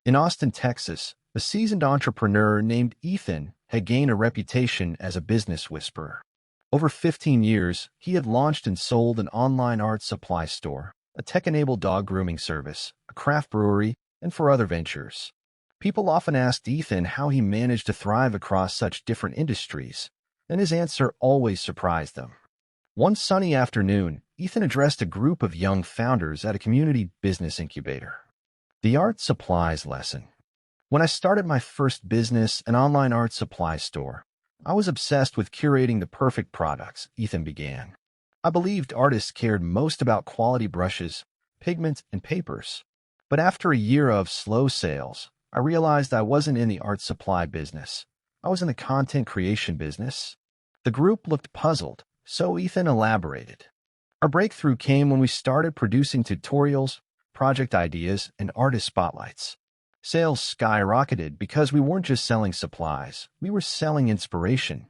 In Austin, Texas, a seasoned entrepreneur named Ethan had gained a reputation as a business whisperer. Over 15 years, he had launched and sold an online art supply store, a tech-enabled dog grooming service, a craft brewery, and for other ventures. People often asked Ethan how he managed to thrive across such different industries, and his answer always surprised them. One sunny afternoon, Ethan addressed a group of young founders at a community business incubator. The art supplies lesson. When I started my first business, an online art supply store, I was obsessed with curating the perfect products, Ethan began. I believed artists cared most about quality brushes, pigments, and papers. But after a year of slow sales, I realized I wasn't in the art supply business. I was in the content creation business. The group looked puzzled, so Ethan elaborated. Our breakthrough came when we started producing tutorials, project ideas, and artist spotlights. Sales skyrocketed because we weren't just selling supplies, we were selling inspiration.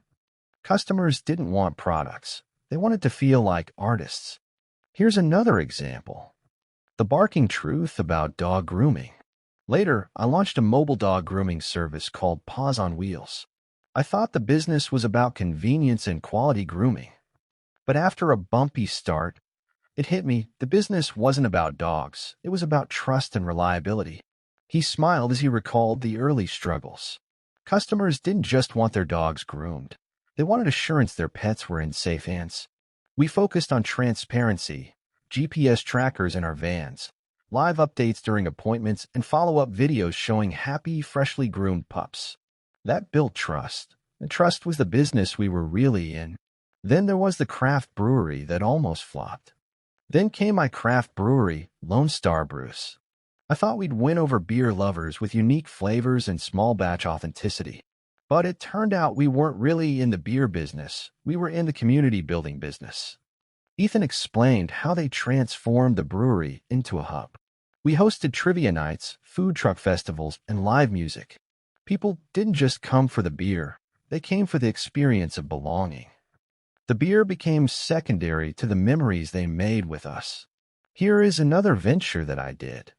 Customers didn't want products. They wanted to feel like artists. Here's another example. The barking truth about dog grooming. Later, I launched a mobile dog grooming service called Paws on Wheels. I thought the business was about convenience and quality grooming. But after a bumpy start, it hit me the business wasn't about dogs. It was about trust and reliability. He smiled as he recalled the early struggles. Customers didn't just want their dogs groomed. They wanted assurance their pets were in safe hands. We focused on transparency, GPS trackers in our vans, live updates during appointments, and follow-up videos showing happy, freshly groomed pups. That built trust, and trust was the business we were really in. Then there was the craft brewery that almost flopped. Then came my craft brewery, Lone Star Brews. I thought we'd win over beer lovers with unique flavors and small batch authenticity. But it turned out we weren't really in the beer business. We were in the community building business. Ethan explained how they transformed the brewery into a hub. We hosted trivia nights, food truck festivals, and live music. People didn't just come for the beer. They came for the experience of belonging. The beer became secondary to the memories they made with us. Here is another venture that I did.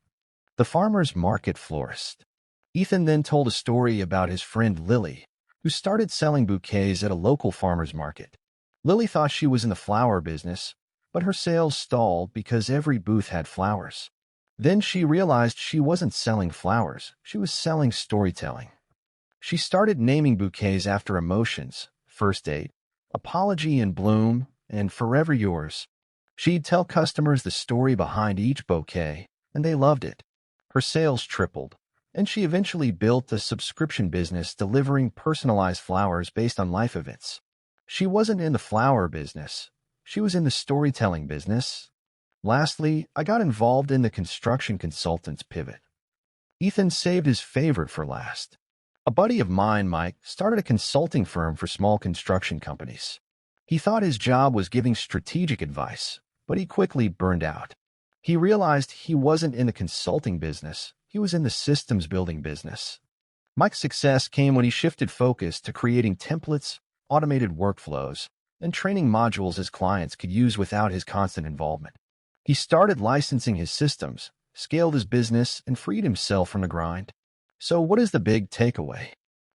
The farmer's market florist. Ethan then told a story about his friend Lily, who started selling bouquets at a local farmer's market. Lily thought she was in the flower business, but her sales stalled because every booth had flowers. Then she realized she wasn't selling flowers, she was selling storytelling. She started naming bouquets after emotions, first date, apology in bloom, and forever yours. She'd tell customers the story behind each bouquet, and they loved it. Her sales tripled, and she eventually built a subscription business delivering personalized flowers based on life events. She wasn't in the flower business. She was in the storytelling business. Lastly, I got involved in the construction consultant's pivot. Ethan saved his favorite for last. A buddy of mine, Mike, started a consulting firm for small construction companies. He thought his job was giving strategic advice, but he quickly burned out. He realized he wasn't in the consulting business, he was in the systems building business. Mike's success came when he shifted focus to creating templates, automated workflows, and training modules his clients could use without his constant involvement. He started licensing his systems, scaled his business, and freed himself from the grind. So what is the big takeaway?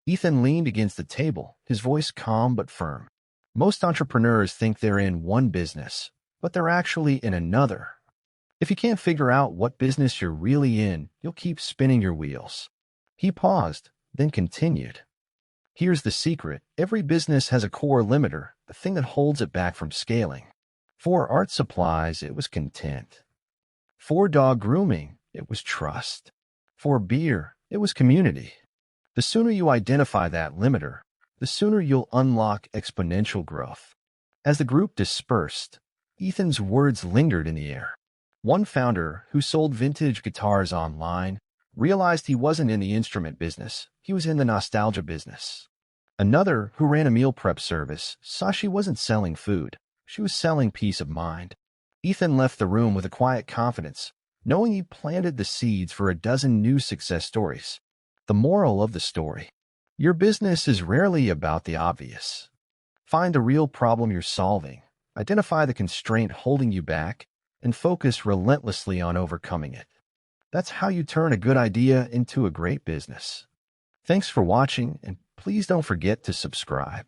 Ethan leaned against the table, his voice calm but firm. Most entrepreneurs think they're in one business, but they're actually in another. If you can't figure out what business you're really in, you'll keep spinning your wheels. He paused, then continued. Here's the secret. Every business has a core limiter, the thing that holds it back from scaling. For art supplies, it was content. For dog grooming, it was trust. For beer, it was community. The sooner you identify that limiter, the sooner you'll unlock exponential growth. As the group dispersed, Ethan's words lingered in the air. One founder, who sold vintage guitars online, realized he wasn't in the instrument business, he was in the nostalgia business. Another, who ran a meal prep service, saw she wasn't selling food, she was selling peace of mind. Ethan left the room with a quiet confidence, knowing he planted the seeds for a dozen new success stories. The moral of the story: your business is rarely about the obvious. Find the real problem you're solving, identify the constraint holding you back, and focus relentlessly on overcoming it. That's how you turn a good idea into a great business. Thanks for watching, and please don't forget to subscribe.